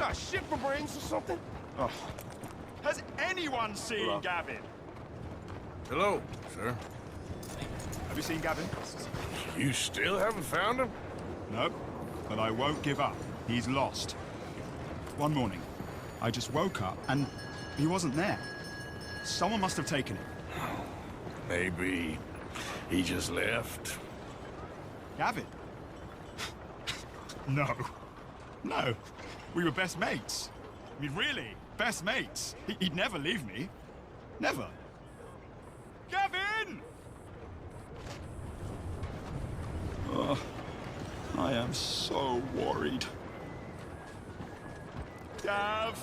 Like shit for brains or something? Oh. Has anyone seen Gavin? Hello, sir. Have you seen Gavin? You still haven't found him? No, but I won't give up. He's lost. One morning, I just woke up and he wasn't there. Someone must have taken him. Maybe he just left. Gavin? No. No. We were best mates. I mean, really, best mates. He'd never leave me. Never. Gavin! Oh, I am so worried. Gav!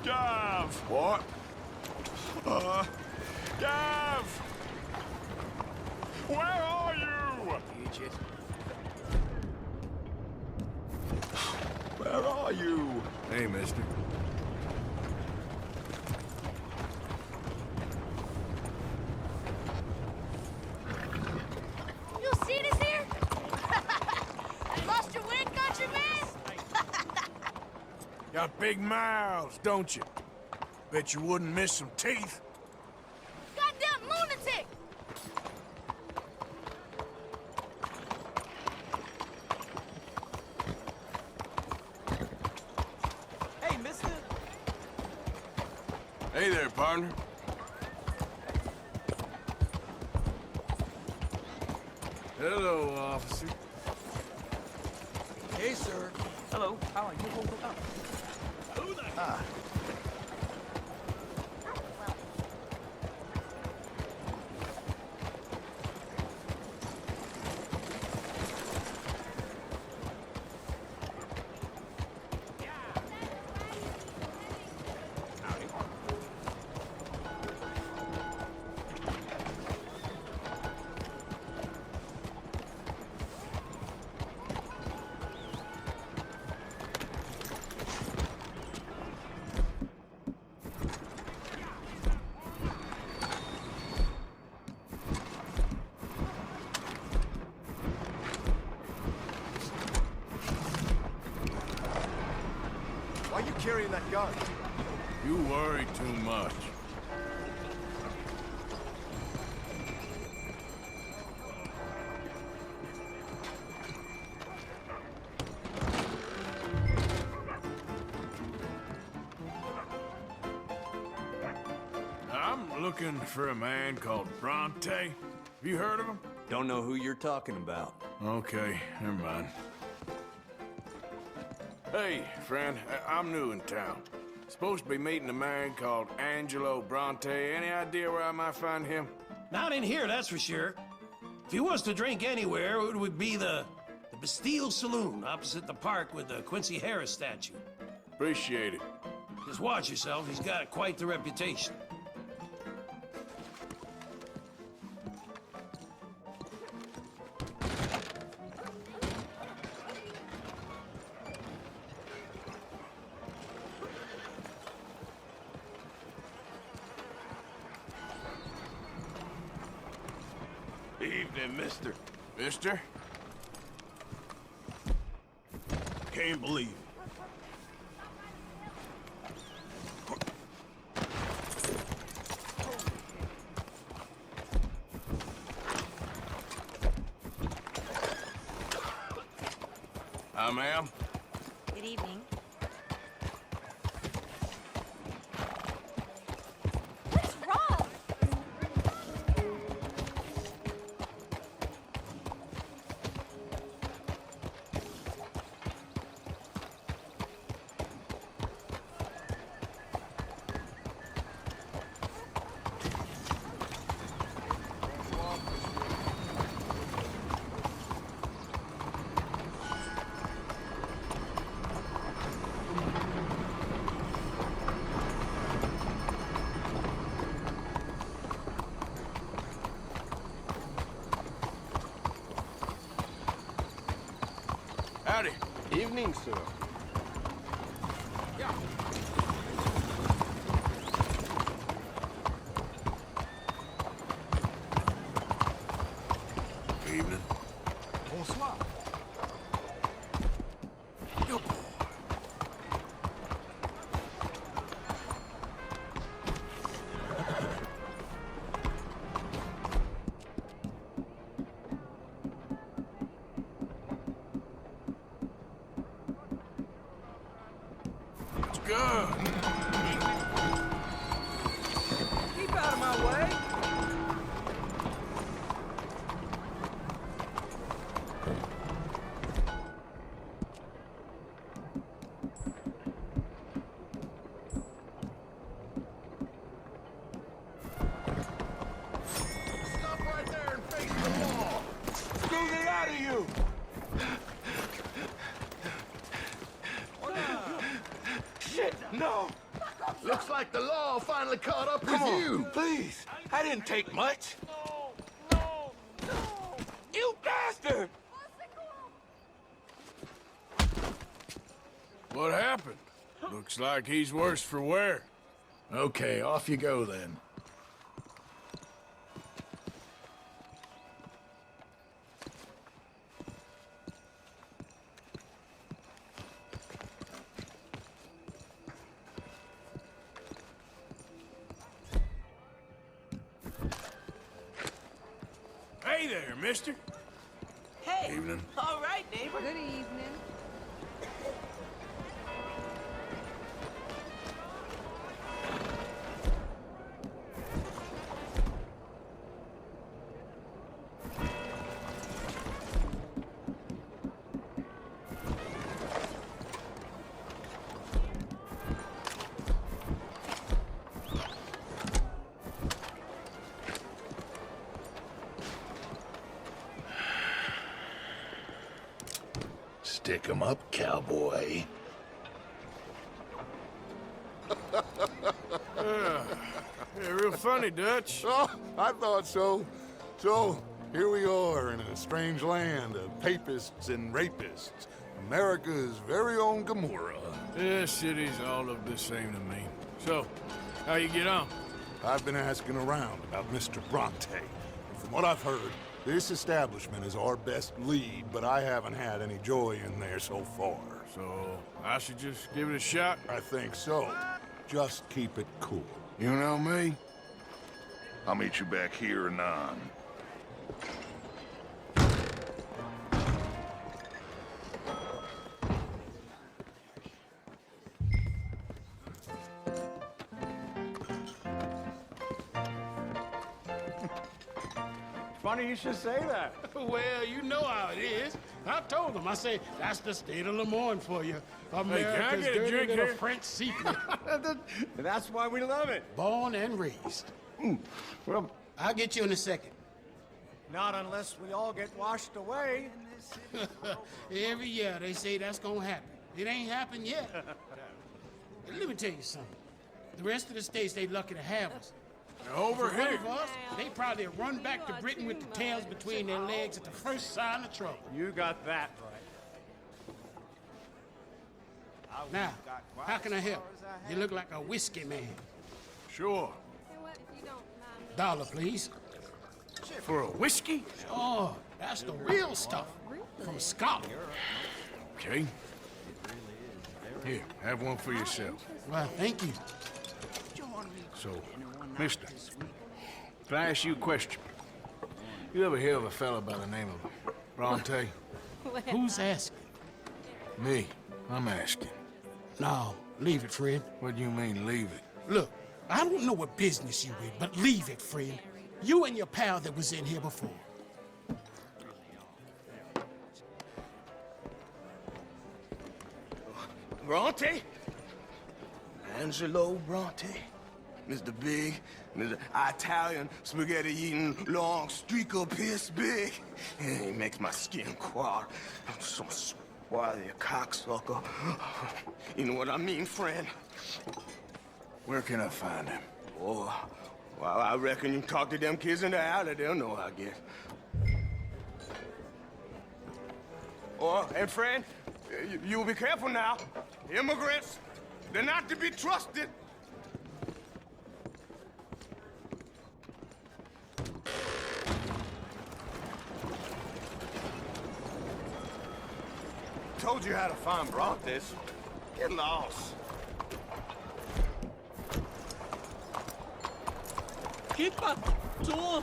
Gav! What? Gav! Where are you? Idiot. Where are you? Hey, mister. You seen us here? Lost your wig, countryman? Got big mouths, don't you? Bet you wouldn't miss some teeth. Goddamn lunatic! Hey, mister. Hey there, partner. Hello, officer. Hey, sir. Hello. How are you? Who the... Why are you carrying that gun? You worry too much. I'm looking for a man called Bronte. Have you heard of him? Don't know who you're talking about. Okay, never mind. Hey, friend, I'm new in town. Supposed to be meeting a man called Angelo Bronte. Any idea where I might find him? Not in here, that's for sure. If he wants to drink anywhere, it would be the Bastille Saloon opposite the park with the Quincy Harris statue. Appreciate it. Just watch yourself, he's got quite the reputation. Evening, mister. Mister? Can't believe it. Hi, ma'am. Good evening. What's wrong? Howdy. Evening, sir. Evening. Bonsoir. Yo. Good. Keep out of my way. Stop right there and face the law. Scoot it out of you. Shit, no. Looks like the law finally caught up with you. Please. I didn't take much. No. You bastard! What happened? Looks like he's worse for wear. Okay, off you go then. Hey there, mister. Hey. Evening. All right, neighbor. Good evening. Stick 'em up, cowboy. Yeah, real funny, Dutch. Oh, I thought so. So, here we are in a strange land of papists and rapists. America's very own Gomorrah. This city's all of the same to me. So, how you get on? I've been asking around about Mr. Bronte. And from what I've heard, this establishment is our best lead, but I haven't had any joy in there so far. So, I should just give it a shot? I think so. Just keep it cool. You know me? I'll meet you back here anon. Funny you should say that. Well, you know how it is. I told them. I said, that's the state of Lemoyne for you. America's get a dirty drink little here? French secret. That's why we love it. Born and raised. Well, I'll get you in a second. not unless we all get washed away. Every year they say that's gonna happen. It ain't happened yet. Let me tell you something. The rest of the states, they lucky to have us. Over For here. one of us, they probably run back to Britain with the tails between their legs at the first sign of trouble. You got that right. Now, how can I help? You look like a whiskey man. Sure. $1, please. For a whiskey? Oh, that's the real stuff. From Scotland. Okay. Here, have one for yourself. Well, thank you. So, mister, can I ask you a question? You ever hear of a fella by the name of Bronte? Who's asking? Me. I'm asking. No, leave it, friend. What do you mean, leave it? Look, I don't know what business you in, but leave it, friend. You and your pal that was in here before. Bronte? Angelo Bronte. Mr. Big, Mr. Italian spaghetti-eating long streaker piss big. He makes my skin crawl. I'm so swarthy, a cocksucker. You know what I mean, friend? Where can I find him? Oh, well, I reckon you talk to them kids in the alley, they'll know, I guess. Oh, and friend, you be careful now. Immigrants, they're not to be trusted. Told you how to find Brontes. Get lost. Keep up, door.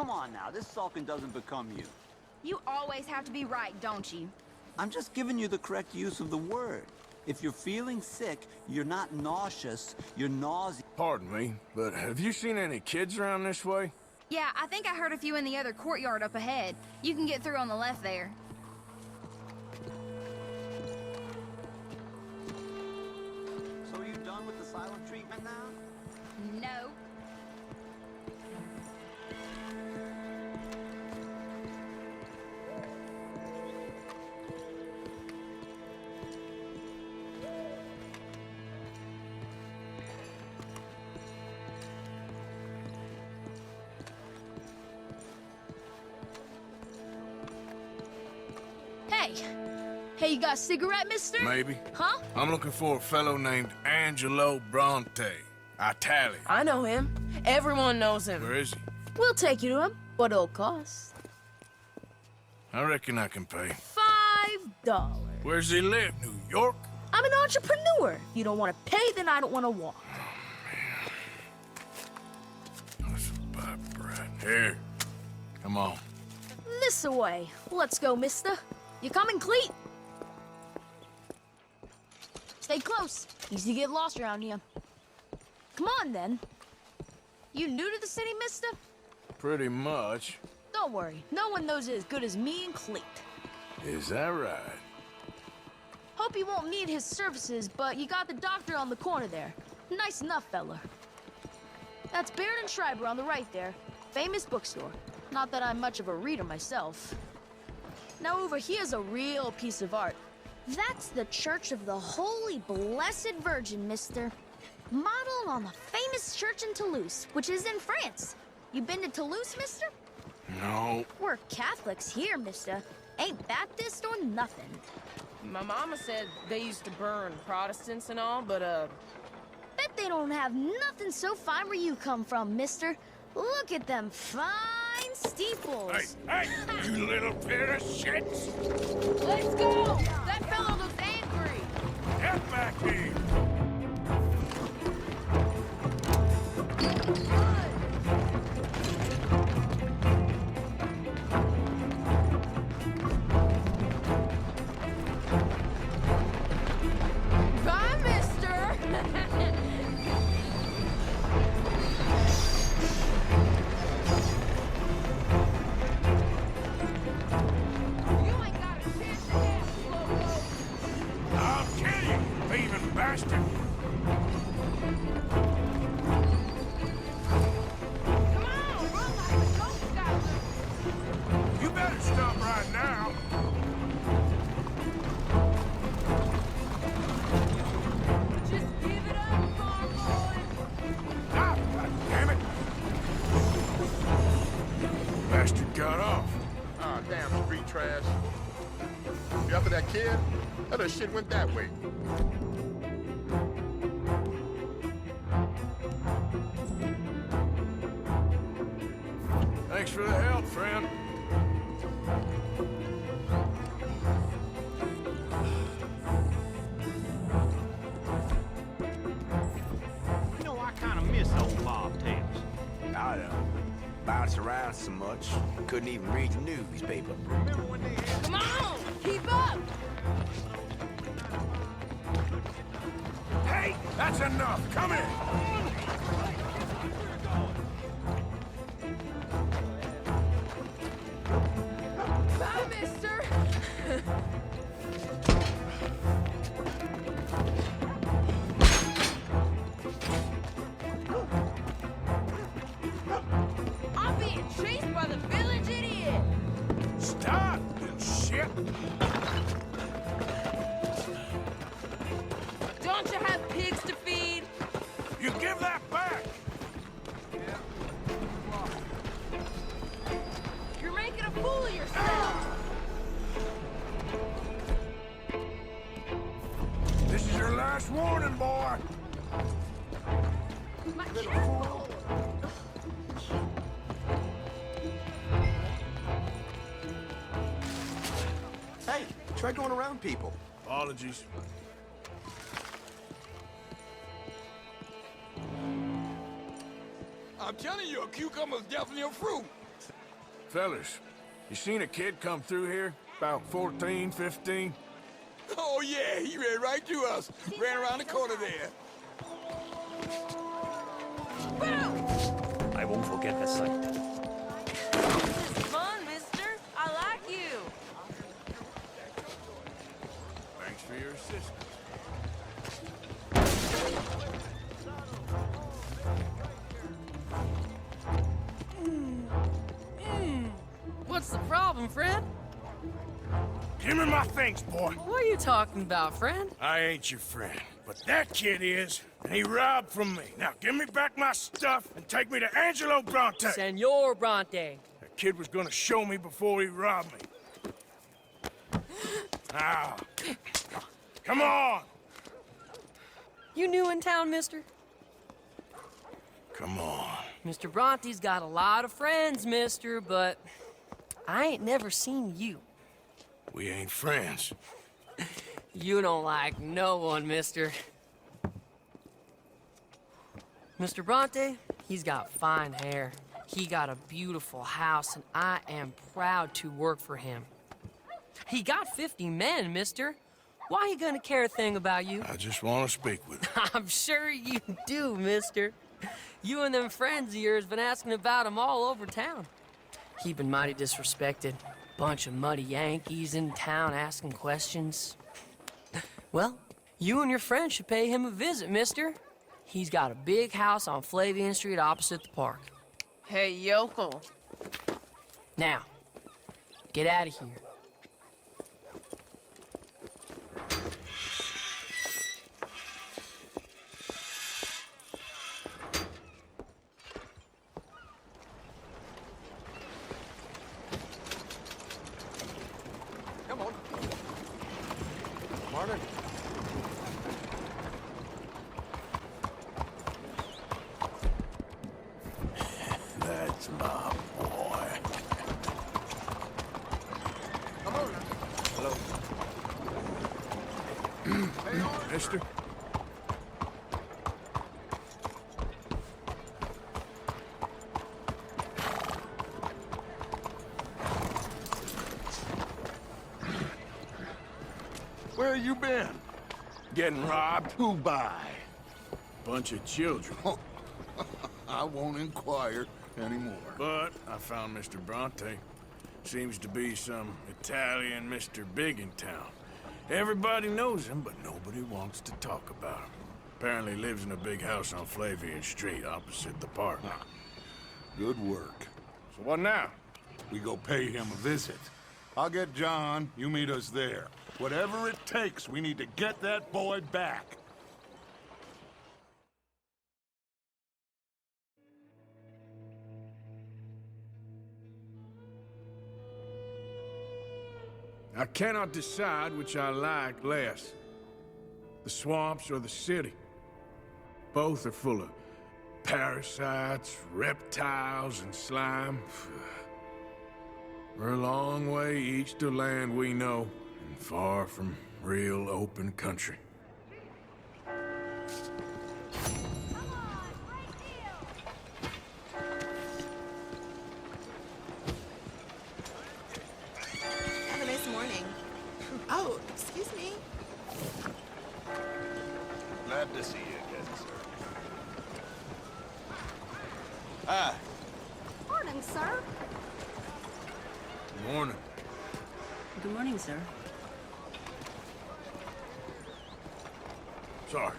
Come on now, this sulking doesn't become you. You always have to be right, don't you? I'm just giving you the correct use of the word. If you're feeling sick, you're not nauseous, you're nauseous. Pardon me, but have you seen any kids around this way? Yeah, I think I heard a few in the other courtyard up ahead. You can get through on the left there. So are you done with the silent treatment now? No. Hey, you got a cigarette, mister? Maybe. Huh? I'm looking for a fellow named Angelo Bronte. Italian. I know him. Everyone knows him. Where is he? We'll take you to him. What it'll cost? I reckon I can pay. $5. Where's he live? New York? I'm an entrepreneur. If you don't want to pay, then I don't want to walk. That's a bad brat. Here. Come on. This way. Let's go, mister. You coming, Cleet? Stay close. Easy to get lost around here. Come on, then. You new to the city, mister? Pretty much. Don't worry. No one knows it as good as me and Cleet. Is that right? Hope you won't need his services, but you got the doctor on the corner there. Nice enough, fella. That's Baird and Schreiber on the right there. Famous bookstore. Not that I'm much of a reader myself. Now over here's a real piece of art. That's the Church of the Holy Blessed Virgin, mister. Modeled on the famous church in Toulouse, which is in France. You been to Toulouse, mister? No. We're Catholics here, mister. Ain't Baptist or nothing. My mama said they used to burn Protestants and all, but, Bet they don't have nothing so fine where you come from, mister. Look at them fine steeples. Hey, you little bit of shit! let's go! That fellow looks angry. Get back here! Bye, mister! I'll kill you, thieving bastard! You better stop right now! Just give it up, farm boy! Ah, damn it! Bastard got off. Ah, damn street trash. You after that kid? Other shit went that way. Thanks for the help, friend. You know, I kind of miss old bobtails. I don't. Bounce around so much, couldn't even read the newspaper. Remember when they had... Come on! Keep up! Hey, that's enough! Come in! Bye, mister! I'm being chased by the village idiot! Stop, you shit! Don't you have pigs to feed? You give that back! You're making a fool of yourself! This is your last warning, boy! Careful! Hey, try going around people. Apologies. I'm telling you, a cucumber's definitely a fruit. Fellas, you seen a kid come through here? About 14, 15? Oh, yeah, he ran right to us. Ran around the corner there. I won't forget the sight. This is fun, mister. I like you. Thanks for your assistance. What's the problem, friend? Give me my things, boy. What are you talking about, friend? I ain't your friend, but that kid is, and he robbed from me. Now give me back my stuff and take me to Angelo Bronte. Senor Bronte. That kid was gonna show me before he robbed me. Now, come on! You new in town, mister? Come on. Mr. Bronte's got a lot of friends, mister, but I ain't never seen you. We ain't friends. You don't like no one, mister. Mr. Bronte, he's got fine hair. He got a beautiful house, and I am proud to work for him. He got 50 men, mister. Why he gonna care a thing about you? I just want to speak with him. I'm sure you do, mister. You and them friends of yours been asking about him all over town. He been mighty disrespected. Bunch of muddy Yankees in town asking questions. Well, you and your friend should pay him a visit, mister. He's got a big house on Flavian Street opposite the park. Hey, yokel. Now, get out of here. Come on. Martin. That's my boy. Come on. Hello. Hey, mister. Where you been? Getting robbed? Who by? Bunch of children. I won't inquire anymore. But I found Mr. Bronte. Seems to be some Italian Mr. Big in town. Everybody knows him, but nobody wants to talk about him. Apparently lives in a big house on Flavian Street opposite the park. Good work. So what now? We go pay him a visit. I'll get John, you meet us there. Whatever it takes, we need to get that boy back. I cannot decide which I like less. The swamps or the city. Both are full of parasites, reptiles, and slime. We're a long way east to land we know, and far from real open country. Have a nice morning. Oh, excuse me. Glad to see you again, sir. Ah, Morning, sir. morning. Good morning, sir. Sorry.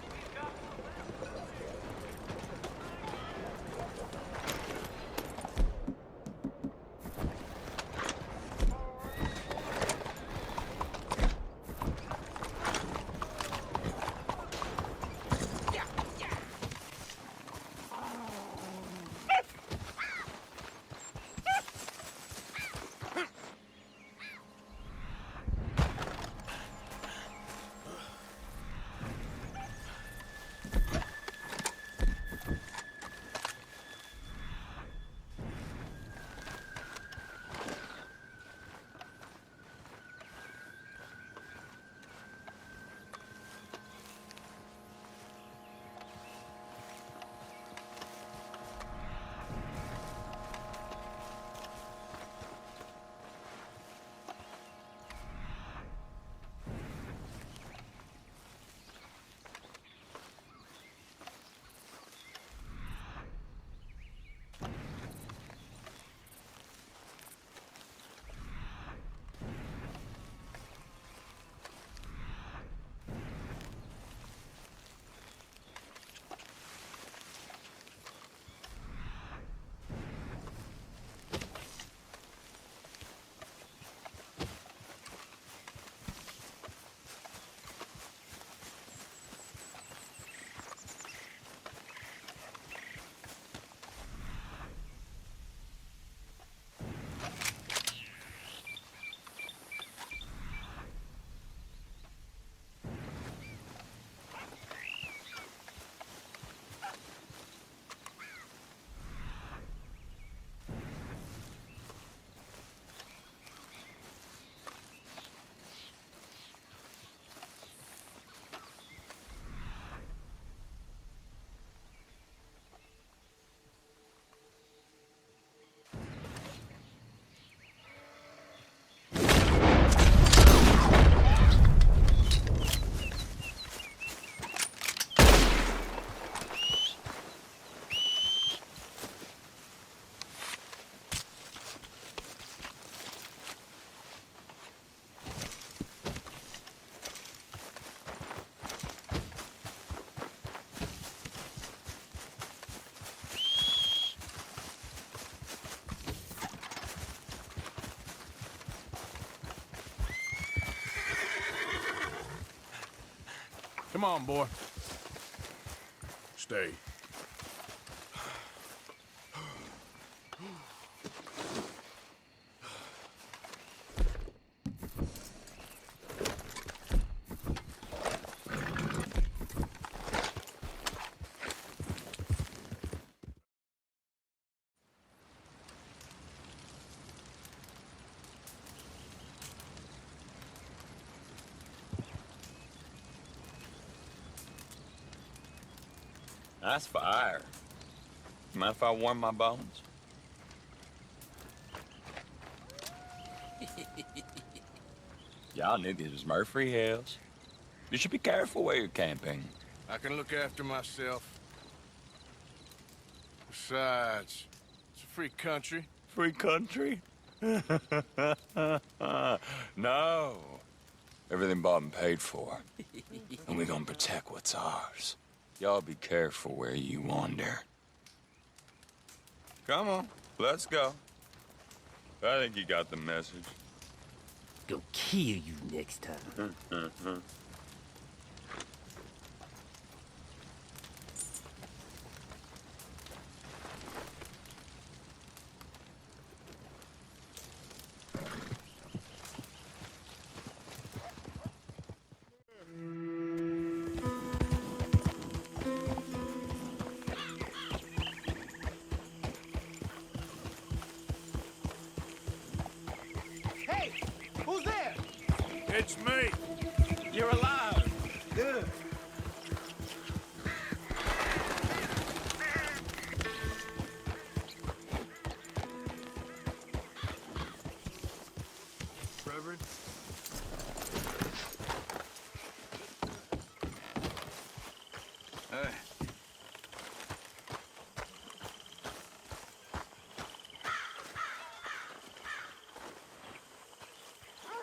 Come on, boy. Stay. Nice fire. Mind if I warm my bones? Y'all knew this was Murphy Hills. You should be careful where you're camping. I can look after myself. Besides, it's a free country. Free country? No. Everything bought and paid for. And we're gonna protect what's ours. Y'all be careful where you wander. Come on, let's go. I think you got the message. Go kill you next time. Hey, who's there? It's me. You're alive. Good. Reverend? Hey.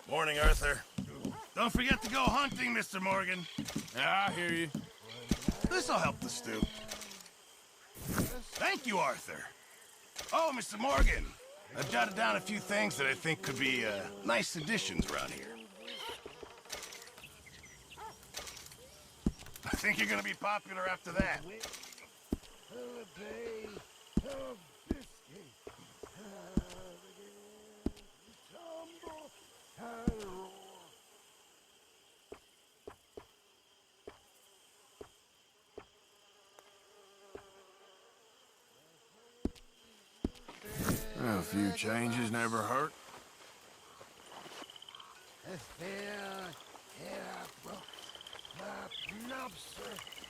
Morning, Arthur. Don't forget to go hunting, Mr. Morgan. Yeah, I hear you. This'll help the stew. Thank you, Arthur. Oh, Mr. Morgan. I've jotted down a few things that I think could be nice additions around here. I think you're gonna be popular after that. Well, a few changes never hurt.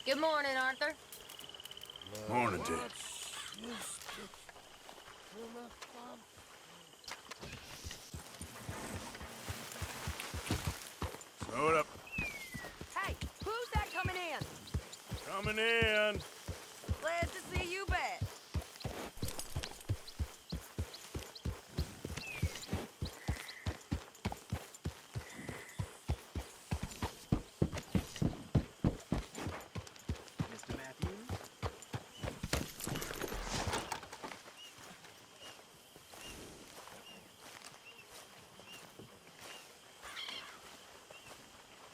Good morning, Arthur. Morning, Dick. Slow it up. Hey, who's that coming in? Coming in. Glad to see you back. Mr. Matthews?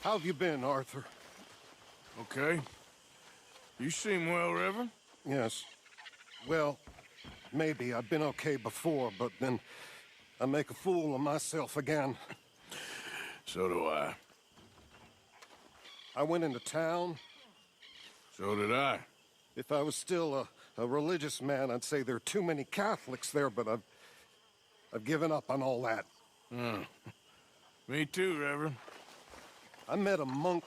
How have you been, Arthur? Okay. You seem well, Reverend. Yes. Well, maybe. I've been okay before, but then I make a fool of myself again. So do I. I went into town. So did I. If I was still a religious man, I'd say there are too many Catholics there, but I've given up on all that. Me too, Reverend. I met a monk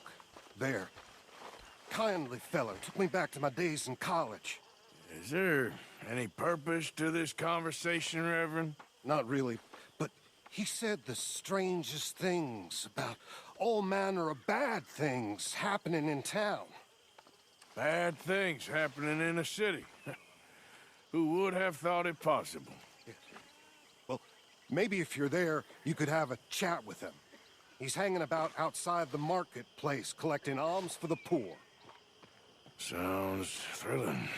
there. Kindly fellow. Took me back to my days in college. Is there any purpose to this conversation, Reverend? Not really, but he said the strangest things about all manner of bad things happening in town. Bad things happening in a city. Who would have thought it possible? Yes. Well, maybe if you're there, you could have a chat with him. He's hanging about outside the marketplace, collecting alms for the poor. Sounds thrilling.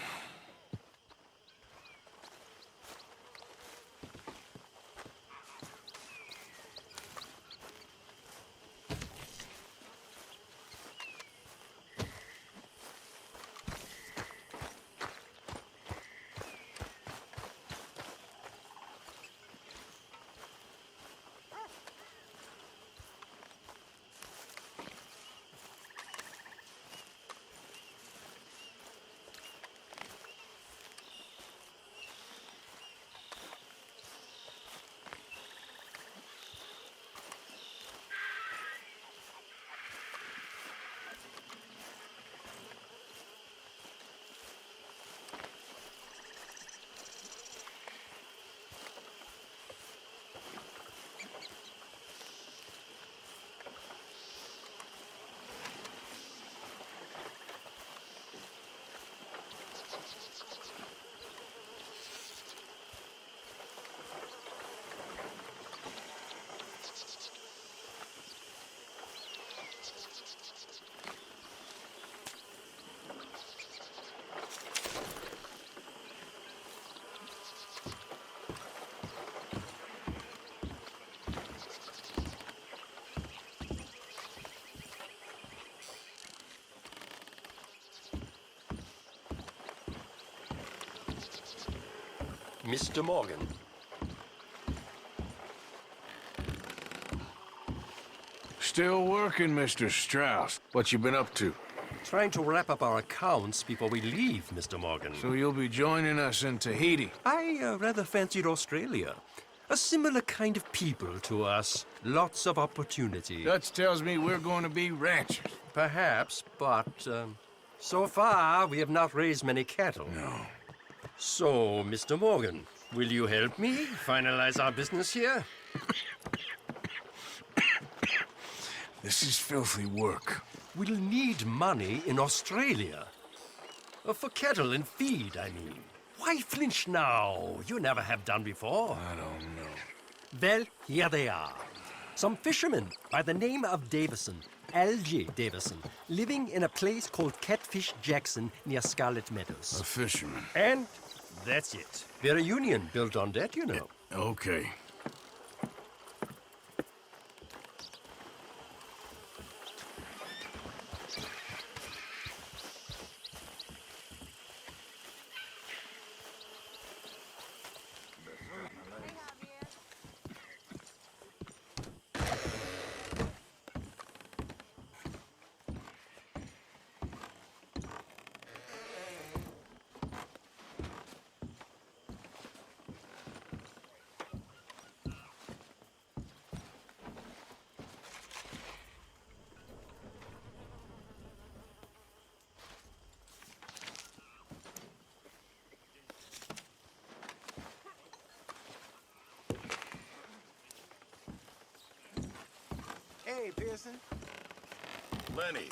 Mr. Morgan. Still working, Mr. Strauss. What you been up to? Trying to wrap up our accounts before we leave, Mr. Morgan. So you'll be joining us in Tahiti? I rather fancied Australia. A similar kind of people to us. Lots of opportunity. Dutch tells me we're going to be ranchers. Perhaps, but so far we have not raised many cattle. No. So, Mr. Morgan, will you help me finalize our business here? This is filthy work. We'll need money in Australia. For cattle and feed, I mean. Why flinch now? You never have done before. I don't know. Well, here they are. Some fishermen by the name of Davison, L.J. Davison, living in a place called Catfish Jackson near Scarlet Meadows. A fisherman. And that's it. We're a union built on that, you know. Okay. Hey, Pearson. Lenny.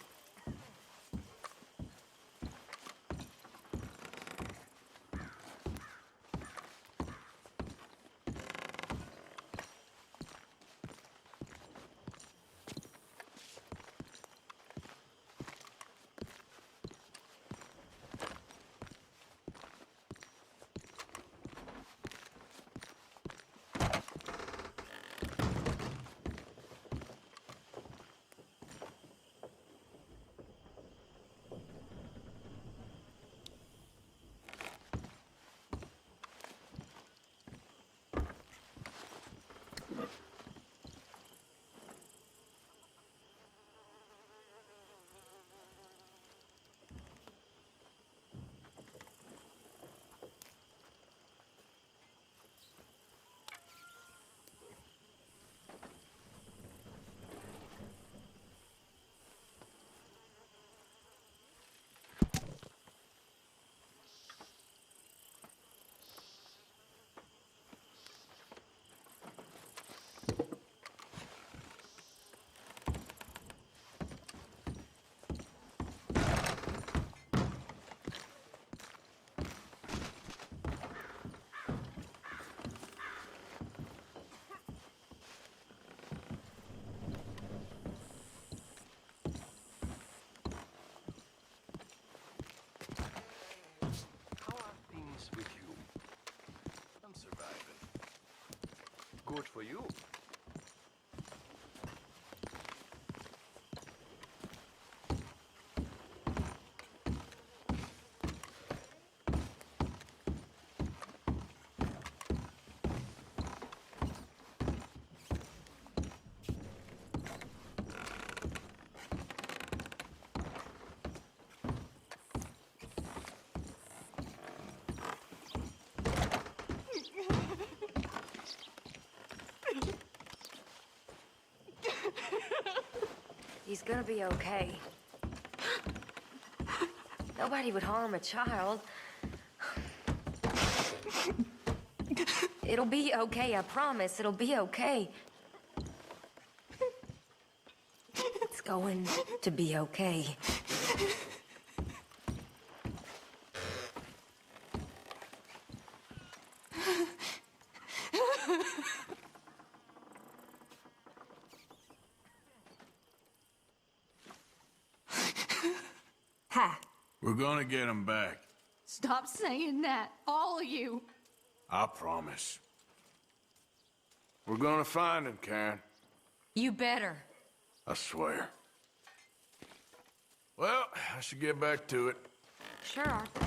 With you. I'm surviving. Good for you. He's gonna be okay. Nobody would harm a child. It'll be okay, I promise. It'll be okay. It's going to be okay. Ha! We're gonna get him back. Stop saying that, all of you. I promise. We're gonna find him, Karen. You better. I swear. Well, I should get back to it. Sure, Arthur.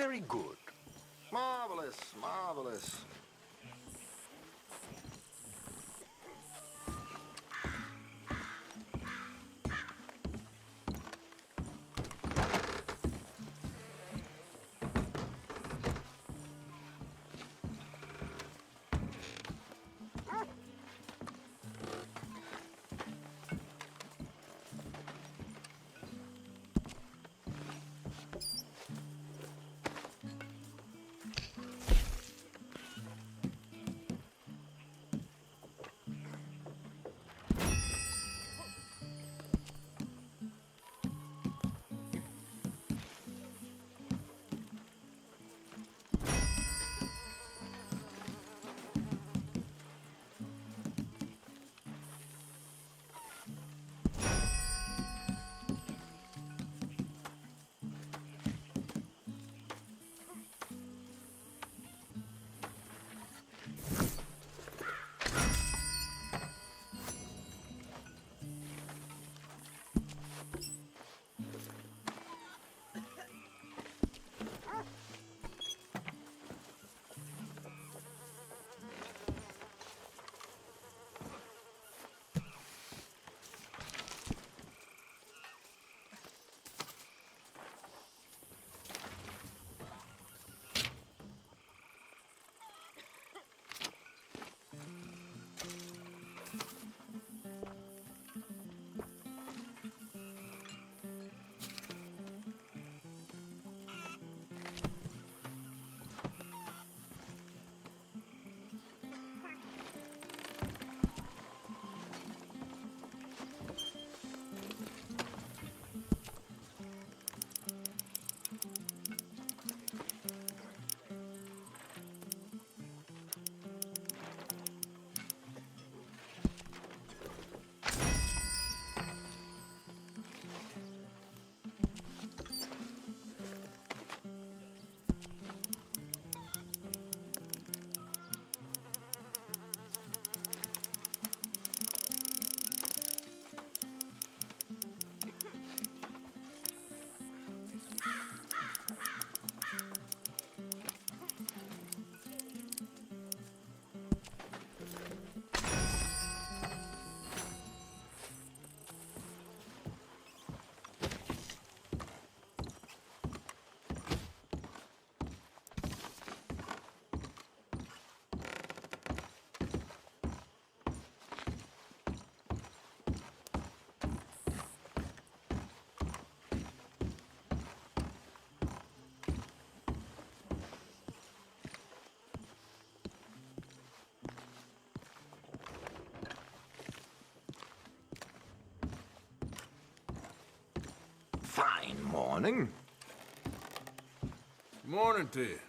Very good. Marvelous, marvelous. Fine morning. Morning to you.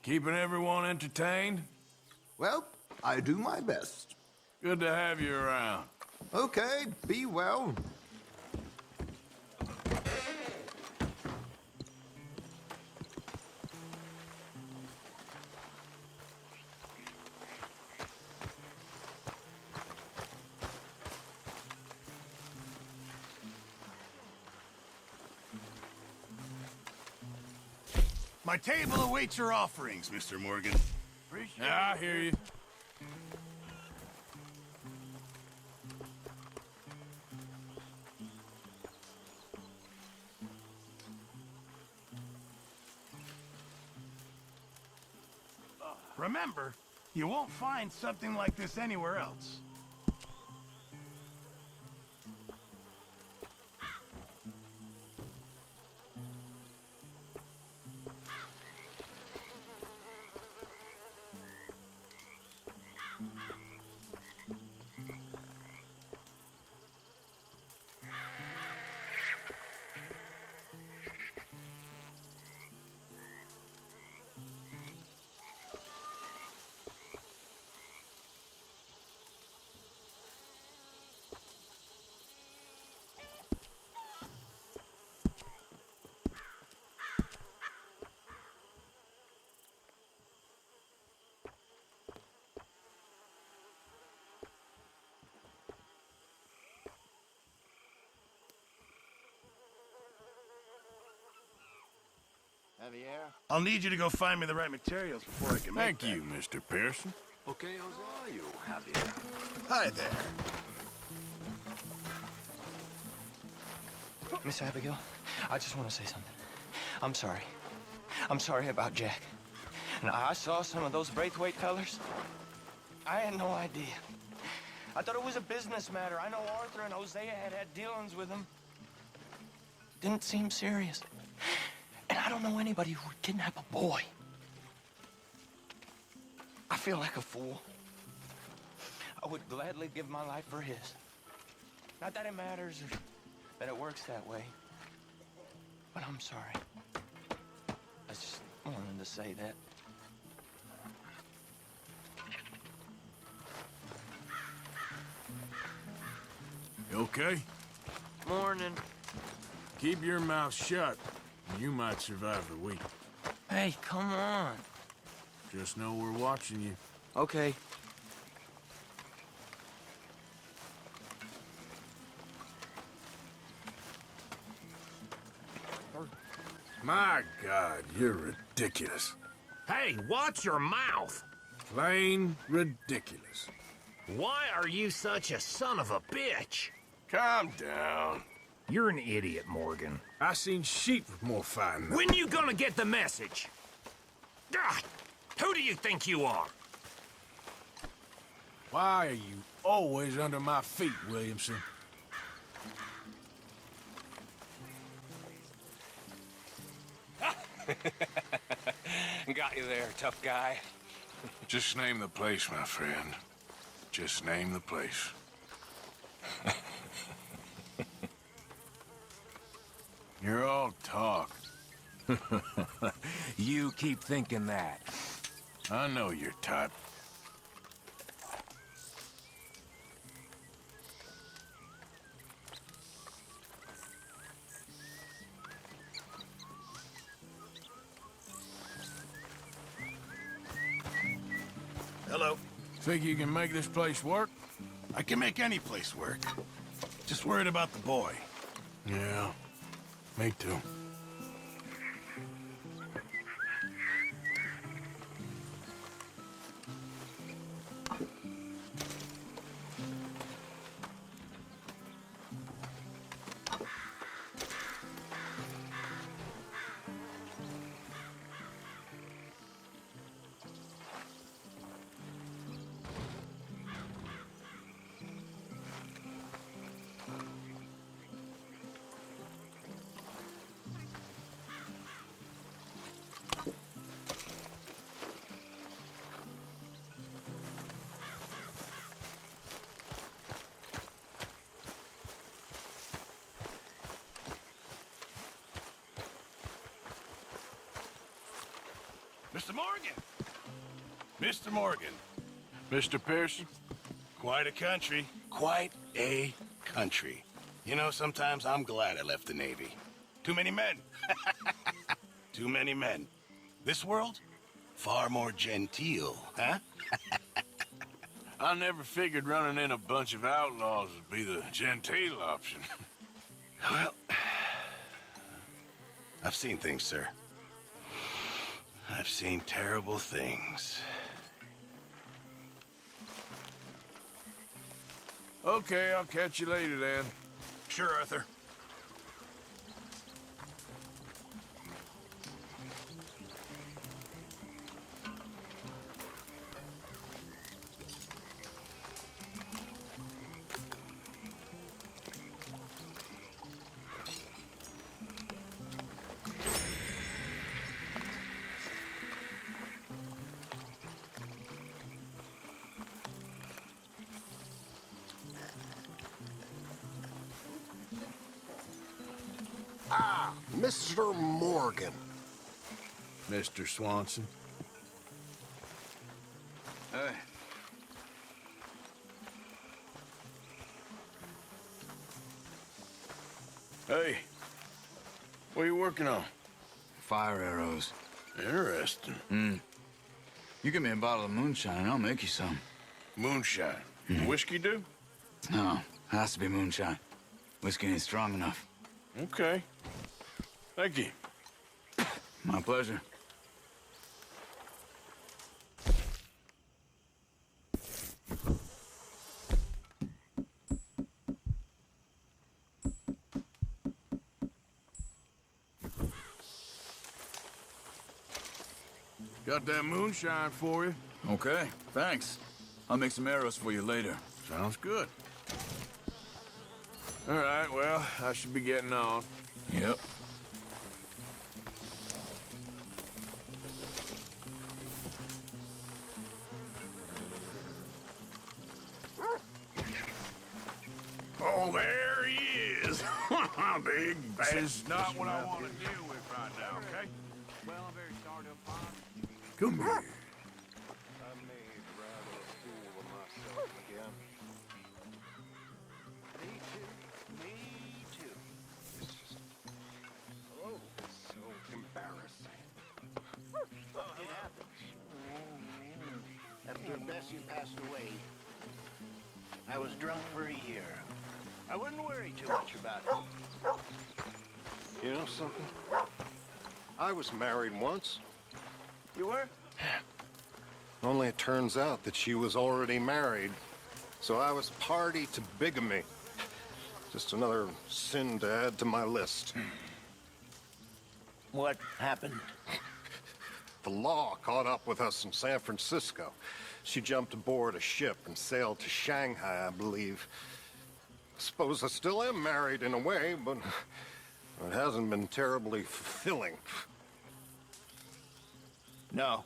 Keeping everyone entertained? Well, I do my best. Good to have you around. Okay, be well. My table awaits your offerings, Mr. Morgan. I hear you. Remember, you won't find something like this anywhere else. I'll need you to go find me the right materials before I can make Thank you, Mr. Pearson. Okay, how are you, Javier? Hi there. Miss Abigail, I just want to say something. I'm sorry. I'm sorry about Jack. Now, I saw some of those Braithwaite fellers. I had no idea. I thought it was a business matter. I know Arthur and Hosea had dealings with him. Didn't seem serious. And I don't know anybody who would kidnap a boy. I feel like a fool. I would gladly give my life for his. Not that it matters or that it works that way. But I'm sorry. I just wanted to say that. You okay? Morning. Keep your mouth shut, and you might survive the week. Hey, come on. Just know we're watching you. Okay. My God, you're ridiculous. Hey, watch your mouth! Plain ridiculous. Why are you such a son of a bitch? Calm down. You're an idiot, Morgan. I seen sheep with more fighting. When you gonna get the message? God, who do you think you are? Why are you always under my feet, Williamson? Got you there, tough guy. Just name the place, my friend. Just name the place. You're all talk. You keep thinking that. I know your type. Hello. Think you can make this place work? I can make any place work. Just worried about the boy. Yeah, me too. Mr. Morgan! Mr. Morgan. Mr. Pearson? Quite a country. Quite a country. You know, sometimes I'm glad I left the Navy. Too many men. Too many men. This world? Far more genteel, huh? I never figured running in a bunch of outlaws would be the genteel option. Well, I've seen things, sir. I've seen terrible things. Okay, I'll catch you later then. Sure, Arthur. Ah, Mr. Morgan. Mr. Swanson. Hey. Hey, what are you working on? Fire arrows. Interesting. You give me a bottle of moonshine, and I'll make you some. Moonshine. Whiskey do? No, has to be moonshine. Whiskey ain't strong enough. Okay. Thank you. My pleasure. Got that moonshine for you. Okay, thanks. I'll make some arrows for you later. Sounds good. All right, well, I should be getting on. Yep. Oh, there he is. Big bad. This is not what I want to deal with right now, okay? Well, I'm very sorry to apologize. Come here. I made rather a fool of myself again. Me too. It's just, oh, it's so embarrassing. It happens. After Bessie passed away, I was drunk for a year. I wouldn't worry too much about it. You know something? I was married once. You were? Only it turns out that she was already married. So I was party to bigamy. Just another sin to add to my list. What happened? The law caught up with us in San Francisco. She jumped aboard a ship and sailed to Shanghai, I believe. Suppose I still am married in a way, but it hasn't been terribly fulfilling. No.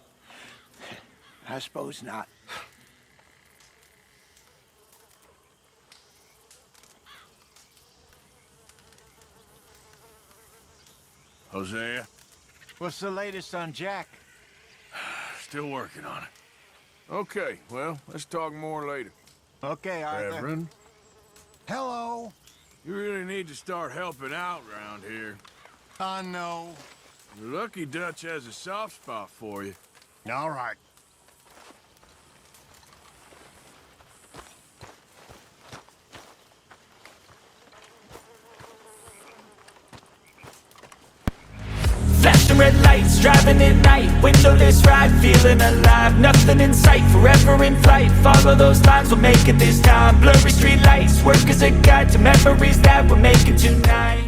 I suppose not. Hosea? What's the latest on Jack? Still working on it. Okay, well, let's talk more later. Okay, Arthur. Reverend? Hello. You really need to start helping out around here. I know. The Lucky Dutch has a soft spot for you. All right. Flashing red lights, driving at night, windowless ride, feeling alive, nothing in sight, forever in flight, follow those lines, we'll make it this time, blurry street lights, work as a guide to memories that we're making tonight.